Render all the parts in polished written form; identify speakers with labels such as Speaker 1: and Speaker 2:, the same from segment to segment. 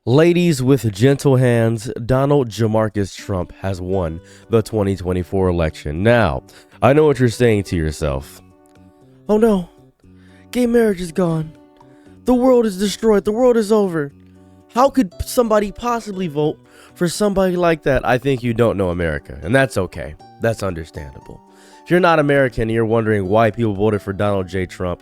Speaker 1: Ladies with gentle hands, Donald Jamarcus Trump has won the 2024 election. Now, I know what you're saying to yourself. Oh no, gay marriage is gone. The world is destroyed. The world is over. How could somebody possibly vote for somebody like that? I think you don't know America, and that's okay. That's understandable. If you're not American and you're wondering why people voted for Donald J. Trump,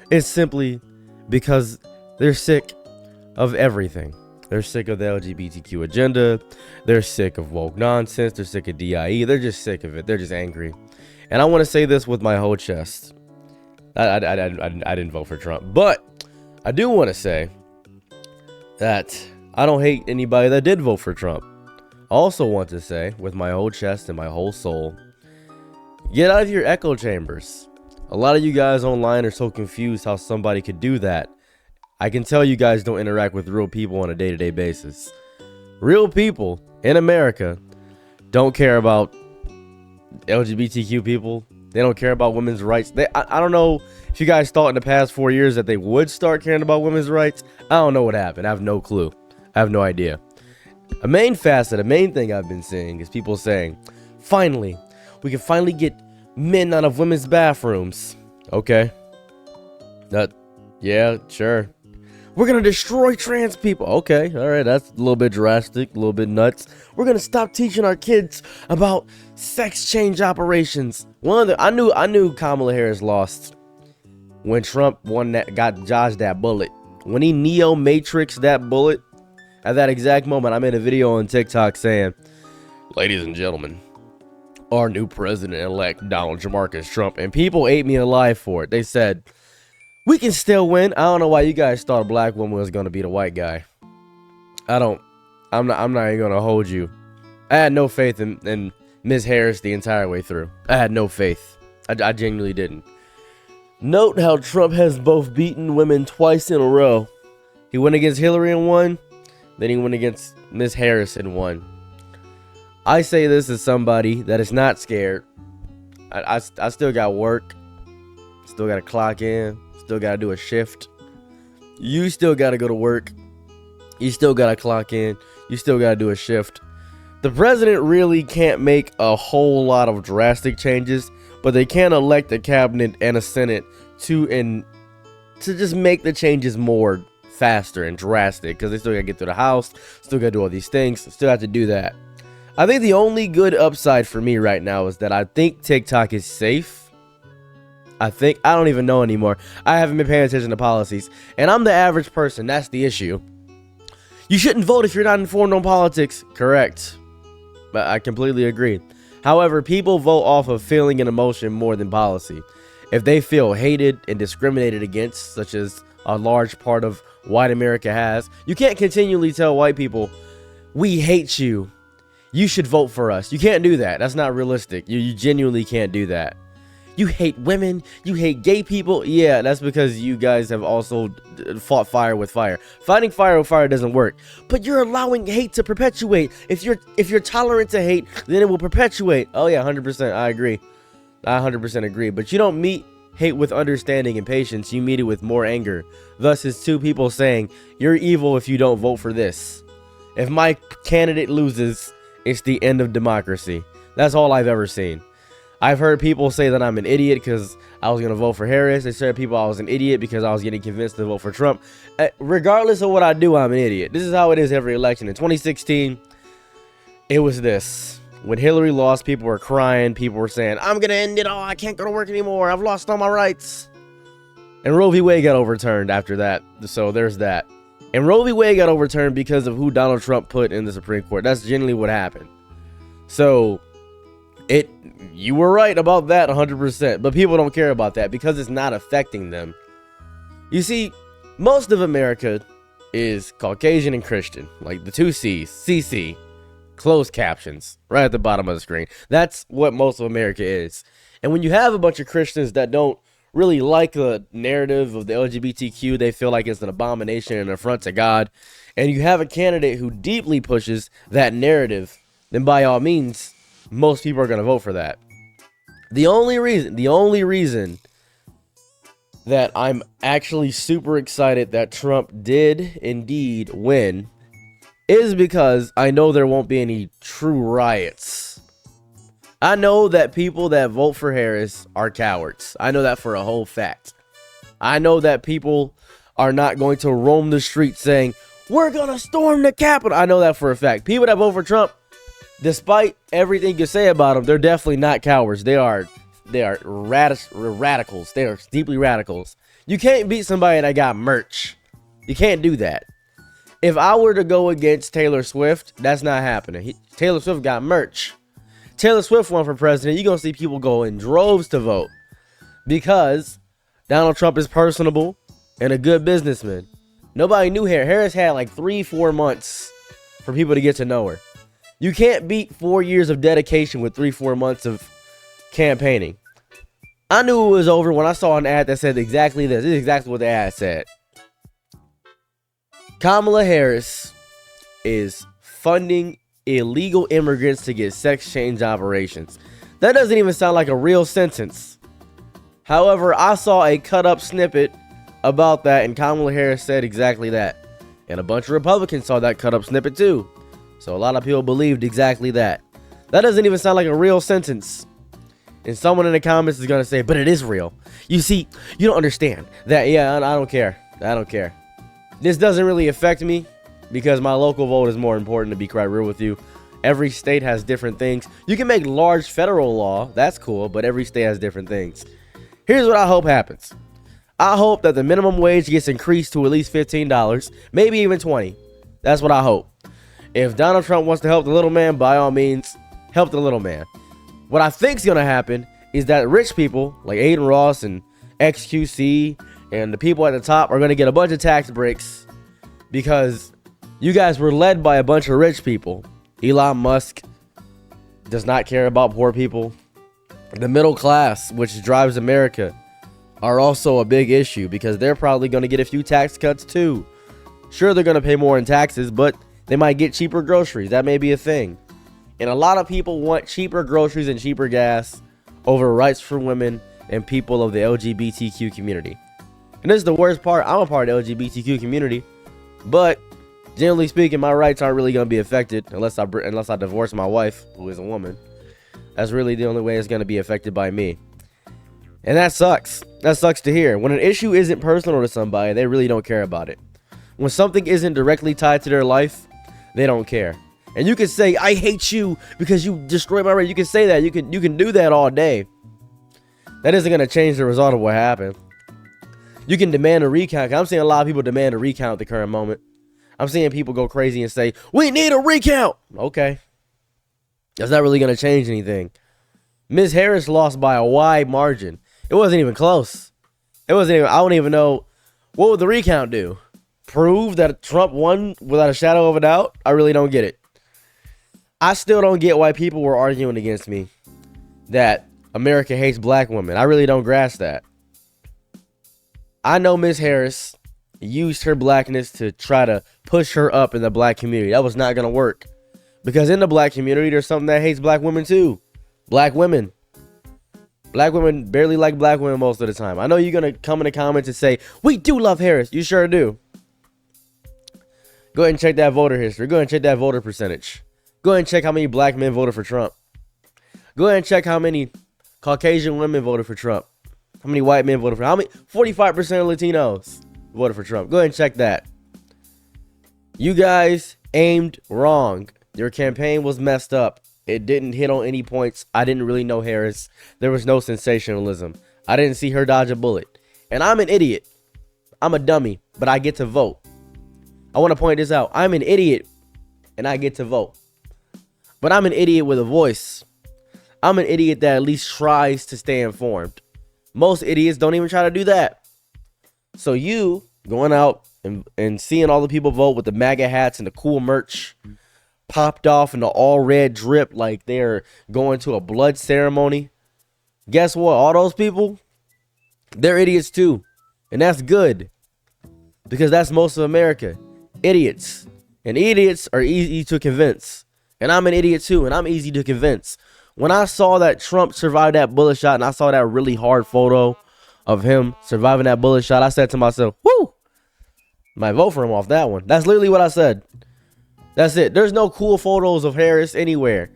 Speaker 1: it's simply because they're sick of everything. They're sick of the LGBTQ agenda. They're sick of woke nonsense. They're sick of DIE. They're just sick of it. They're just angry. And I want to say this with my whole chest. I didn't vote for Trump. But I do want to say that I don't hate anybody that did vote for Trump. I also want to say with my whole chest and my whole soul, get out of your echo chambers. A lot of you guys online are so confused how somebody could do that. I can tell you guys don't interact with real people on a day-to-day basis. Real people in America don't care about LGBTQ people. They don't care about women's rights. I don't know if you guys thought in the past 4 years that they would start caring about women's rights. I don't know what happened. I have no clue. I have no idea. A main thing I've been seeing is people saying, finally, we can finally get men out of women's bathrooms. Okay. Yeah, sure. We're going to destroy trans people. Okay, all right, that's a little bit drastic, a little bit nuts. We're going to stop teaching our kids about sex change operations. I knew Kamala Harris lost when Trump got dodged that bullet. When he Neo-Matrixed that bullet, at that exact moment, I made a video on TikTok saying, ladies and gentlemen, our new president-elect, Donald Jamarcus Trump, and people ate me alive for it. They said, we can still win. I don't know why you guys thought a black woman was going to be the white guy. I'm not even going to hold you. I had no faith in Ms. Harris the entire way through. I had no faith. I genuinely didn't. Note how Trump has both beaten women twice in a row. He went against Hillary and won. Then he went against Ms. Harris and won. I say this as somebody that is not scared. I still got work. Still got to clock in. Still got to do a shift. You still got to go to work. You still got to clock in. You still got to do a shift. The president really can't make a whole lot of drastic changes, but they can elect a cabinet and a senate to just make the changes more faster and drastic, because they still got to get through the house, still got to do all these things, still have to do that. I think the only good upside for me right now is that I think TikTok is safe. I don't even know anymore. I haven't been paying attention to policies. And I'm the average person. That's the issue. You shouldn't vote if you're not informed on politics. Correct. But I completely agree. However, people vote off of feeling and emotion more than policy. If they feel hated and discriminated against, such as a large part of white America has, you can't continually tell white people, we hate you. You should vote for us. You can't do that. That's not realistic. You genuinely can't do that. You hate women, you hate gay people. Yeah, that's because you guys have also fought fire with fire. Fighting fire with fire doesn't work. But you're allowing hate to perpetuate. If you're tolerant to hate, then it will perpetuate. Oh yeah, 100%. I agree. I 100% agree. But you don't meet hate with understanding and patience. You meet it with more anger. Thus, it's two people saying, you're evil if you don't vote for this. If my candidate loses, it's the end of democracy. That's all I've ever seen. I've heard people say that I'm an idiot because I was going to vote for Harris. They said people I was an idiot because I was getting convinced to vote for Trump. Regardless of what I do, I'm an idiot. This is how it is every election. In 2016, it was this. When Hillary lost, people were crying. People were saying, I'm going to end it all. I can't go to work anymore. I've lost all my rights. And Roe v. Wade got overturned after that. So there's that. And Roe v. Wade got overturned because of who Donald Trump put in the Supreme Court. That's genuinely what happened. So you were right about that 100%, but people don't care about that because it's not affecting them. You see, most of America is Caucasian and Christian, like the two C's, CC, closed captions, right at the bottom of the screen. That's what most of America is. And when you have a bunch of Christians that don't really like the narrative of the LGBTQ, they feel like it's an abomination and an affront to God, and you have a candidate who deeply pushes that narrative, then by all means, most people are going to vote for that. The only reason that I'm actually super excited that Trump did indeed win is because I know there won't be any true riots. I know that people that vote for Harris are cowards. I know that for a whole fact. I know that people are not going to roam the streets saying, we're going to storm the Capitol. I know that for a fact. People that vote for Trump, despite everything you say about them, they're definitely not cowards. They are radicals. They are deeply radicals. You can't beat somebody that got merch. You can't do that. If I were to go against Taylor Swift, that's not happening. Taylor Swift got merch. Taylor Swift won for president. You're going to see people go in droves to vote because Donald Trump is personable and a good businessman. Nobody knew Harris had like 3-4 months for people to get to know her. You can't beat 4 years of dedication with 3-4 months of campaigning. I knew it was over when I saw an ad that said exactly this. This is exactly what the ad said. Kamala Harris is funding illegal immigrants to get sex change operations. That doesn't even sound like a real sentence. However, I saw a cut up snippet about that, and Kamala Harris said exactly that. And a bunch of Republicans saw that cut up snippet too. So a lot of people believed exactly that. That doesn't even sound like a real sentence. And someone in the comments is going to say, but it is real. You see, you don't understand that. Yeah, I don't care. I don't care. This doesn't really affect me because my local vote is more important, to be quite real with you. Every state has different things. You can make large federal law. That's cool. But every state has different things. Here's what I hope happens. I hope that the minimum wage gets increased to at least $15, maybe even $20. That's what I hope. If Donald Trump wants to help the little man, by all means, help the little man. What I think is going to happen is that rich people like Aiden Ross and XQC and the people at the top are going to get a bunch of tax breaks because you guys were led by a bunch of rich people. Elon Musk does not care about poor people. The middle class, which drives America, are also a big issue because they're probably going to get a few tax cuts too. Sure, they're going to pay more in taxes, but they might get cheaper groceries. That may be a thing. And a lot of people want cheaper groceries and cheaper gas over rights for women and people of the LGBTQ community. And this is the worst part. I'm a part of the LGBTQ community, but generally speaking, my rights aren't really going to be affected unless I divorce my wife, who is a woman. That's really the only way it's going to be affected by me. And that sucks. That sucks to hear. When an issue isn't personal to somebody, they really don't care about it. When something isn't directly tied to their life, they don't care. And you can say, I hate you because you destroyed my right. You can say that. You can do that all day. That isn't going to change the result of what happened. You can demand a recount. I'm seeing a lot of people demand a recount at the current moment. I'm seeing people go crazy and say, we need a recount. Okay. That's not really going to change anything. Ms. Harris lost by a wide margin. It wasn't even close. I don't even know. What would the recount do? Prove that Trump won without a shadow of a doubt? I really don't get it. I still don't get why people were arguing against me that America hates black women. I really don't grasp that. I know Ms. Harris used her blackness to try to push her up in the black community. That was not going to work. Because in the black community, there's something that hates black women too. Black women. Black women barely like black women most of the time. I know you're going to come in the comments and say, we do love Harris. You sure do. Go ahead and check that voter history. Go ahead and check that voter percentage. Go ahead and check how many black men voted for Trump. Go ahead and check how many Caucasian women voted for Trump. How many white men voted for Trump. 45% of Latinos voted for Trump. Go ahead and check that. You guys aimed wrong. Your campaign was messed up. It didn't hit on any points. I didn't really know Harris. There was no sensationalism. I didn't see her dodge a bullet. And I'm an idiot. I'm a dummy, but I get to vote. I want to point this out. I'm an idiot, and I get to vote. But I'm an idiot with a voice. I'm an idiot that at least tries to stay informed. Most idiots don't even try to do that. So you going out and seeing all the people vote with the MAGA hats and the cool merch popped off in the all red drip like they're going to a blood ceremony. Guess what? All those people, they're idiots too. And that's good. Because that's most of America. Idiots. And idiots are easy to convince. And I'm an idiot too, and I'm easy to convince. When I saw that Trump survived that bullet shot, and I saw that really hard photo of him surviving that bullet shot, I said to myself, whoo, might vote for him off that one. That's literally what I said. That's it. There's no cool photos of Harris anywhere.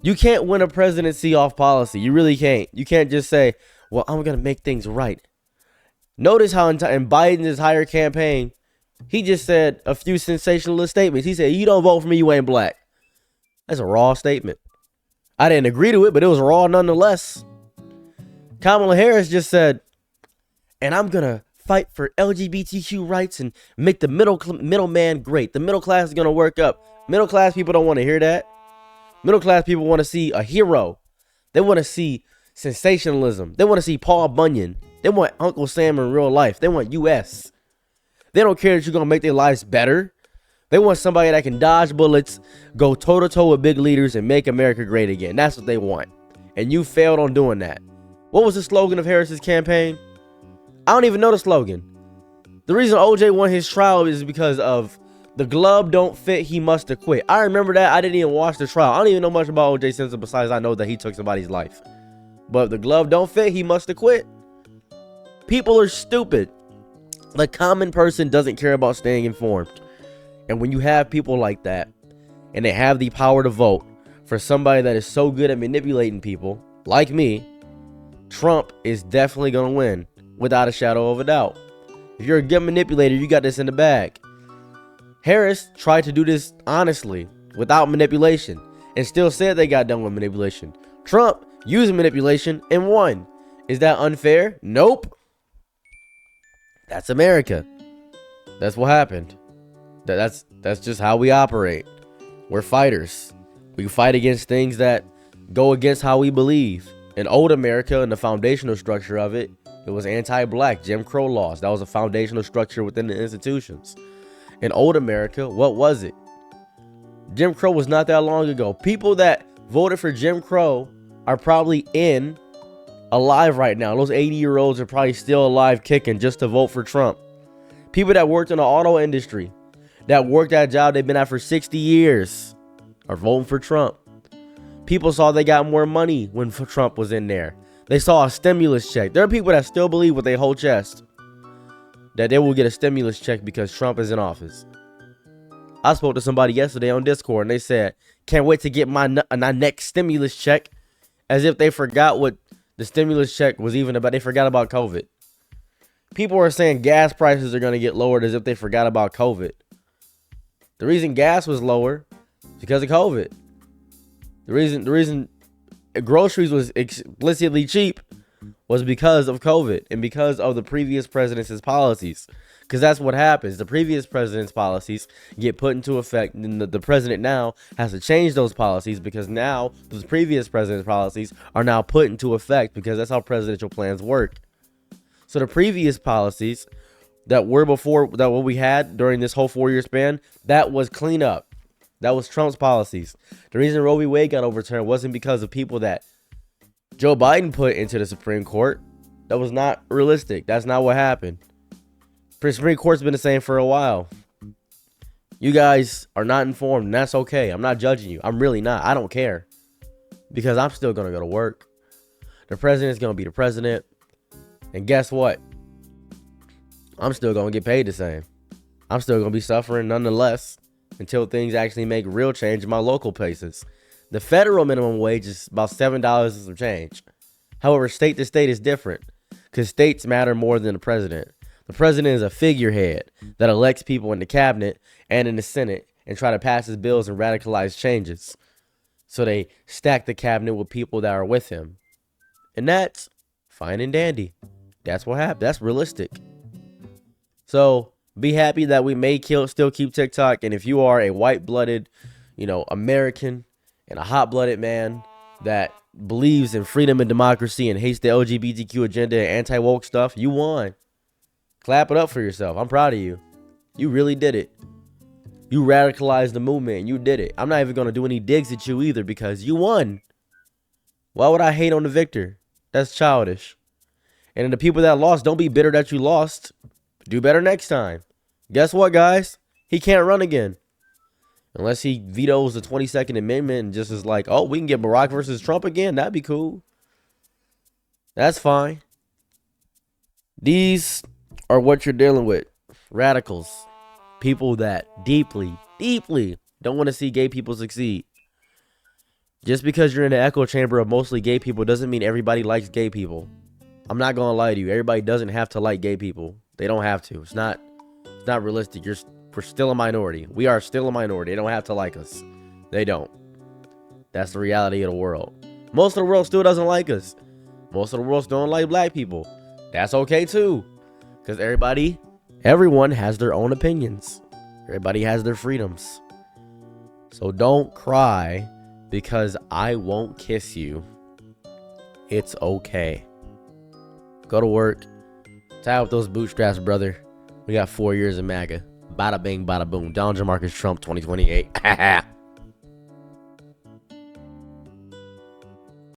Speaker 1: You can't win a presidency off policy. You really can't. You can't just say, well, I'm going to make things right. Notice how in Biden's entire campaign, he just said a few sensationalist statements. He said, you don't vote for me, you ain't black. That's a raw statement. I didn't agree to it, but it was raw nonetheless. Kamala Harris just said, and I'm going to fight for LGBTQ rights and make the middleman great. The middle class is going to work up. Middle class people don't want to hear that. Middle class people want to see a hero. They want to see sensationalism. They want to see Paul Bunyan. They want Uncle Sam in real life. They want US. They don't care that you're going to make their lives better. They want somebody that can dodge bullets, go toe-to-toe with big leaders, and make America great again. That's what they want. And you failed on doing that. What was the slogan of Harris's campaign? I don't even know the slogan. The reason OJ won his trial is because of the glove don't fit, he must have quit. I remember that. I didn't even watch the trial. I don't even know much about OJ Simpson besides I know that he took somebody's life. But the glove don't fit, he must have quit. People are stupid. The common person doesn't care about staying informed. And when you have people like that, and they have the power to vote for somebody that is so good at manipulating people, like me, Trump is definitely going to win without a shadow of a doubt. If you're a good manipulator, you got this in the bag. Harris tried to do this honestly, without manipulation, and still said they got done with manipulation. Trump used manipulation and won. Is that unfair? Nope. That's America. That's what happened. That's just how we operate. We're fighters. We fight against things that go against how we believe. In old America and the foundational structure of it, it was anti-black, Jim Crow laws. That was a foundational structure within the institutions. In old America, what was it? Jim Crow was not that long ago. People that voted for Jim Crow are probably alive right now. Those 80-year-olds are probably still alive kicking just to vote for Trump. People that worked in the auto industry, that worked that job they've been at for 60 years, are voting for Trump. People saw they got more money when Trump was in there. They saw a stimulus check. There are people that still believe with their whole chest that they will get a stimulus check because Trump is in office. I spoke to somebody yesterday on Discord and they said, can't wait to get my next stimulus check, as if they forgot what the stimulus check was even about. They forgot about COVID. People are saying gas prices are going to get lowered as if they forgot about COVID. The reason gas was lower is because of COVID. The reason groceries was explicitly cheap was because of COVID and because of the previous president's policies. Because that's what happens. The previous president's policies get put into effect, and the president now has to change those policies because now those previous president's policies are now put into effect because that's how presidential plans work. So the previous policies that were before, that what we had during this whole 4-year span, that was cleanup. That was Trump's policies. The reason Roe v. Wade got overturned wasn't because of people that Joe Biden put into the Supreme Court. That was not realistic. That's not what happened. The Supreme Court's been the same for a while. You guys are not informed, and that's okay. I'm not judging you. I'm really not. I don't care. Because I'm still going to go to work. The president's going to be the president. And guess what? I'm still going to get paid the same. I'm still going to be suffering nonetheless until things actually make real change in my local places. The federal minimum wage is about $7 and some change. However, state to state is different because states matter more than the president. The president is a figurehead that elects people in the cabinet and in the Senate and try to pass his bills and radicalize changes. So they stack the cabinet with people that are with him. And that's fine and dandy. That's what happened. That's realistic. So be happy that we may still keep TikTok. And if you are a white-blooded, American and a hot-blooded man that believes in freedom and democracy and hates the LGBTQ agenda and anti-woke stuff, you won. Clap it up for yourself. I'm proud of you. You really did it. You radicalized the movement. You did it. I'm not even going to do any digs at you either because you won. Why would I hate on the victor? That's childish. And then the people that lost, don't be bitter that you lost. Do better next time. Guess what, guys? He can't run again. Unless he vetoes the 22nd Amendment and just is like, oh, we can get Barack versus Trump again. That'd be cool. That's fine. These are what you're dealing with. Radicals. people that deeply, deeply don't want to see gay people succeed. Just because you're in the echo chamber of mostly gay people doesn't mean everybody likes gay people. I'm not gonna lie to you. Everybody doesn't have to like gay people. They don't have to. It's not realistic. We're still a minority. We are still a minority. They don't have to like us. They don't. That's the reality of the world. Most of the world still doesn't like us. Most of the world don't like black people. That's okay too. Because everyone has their own opinions. Everybody has their freedoms. So don't cry because I won't kiss you. It's okay. Go to work. Tie up those bootstraps, brother. We got 4 years of MAGA. Bada bing, bada boom. Donald Jamarcus Trump 2028.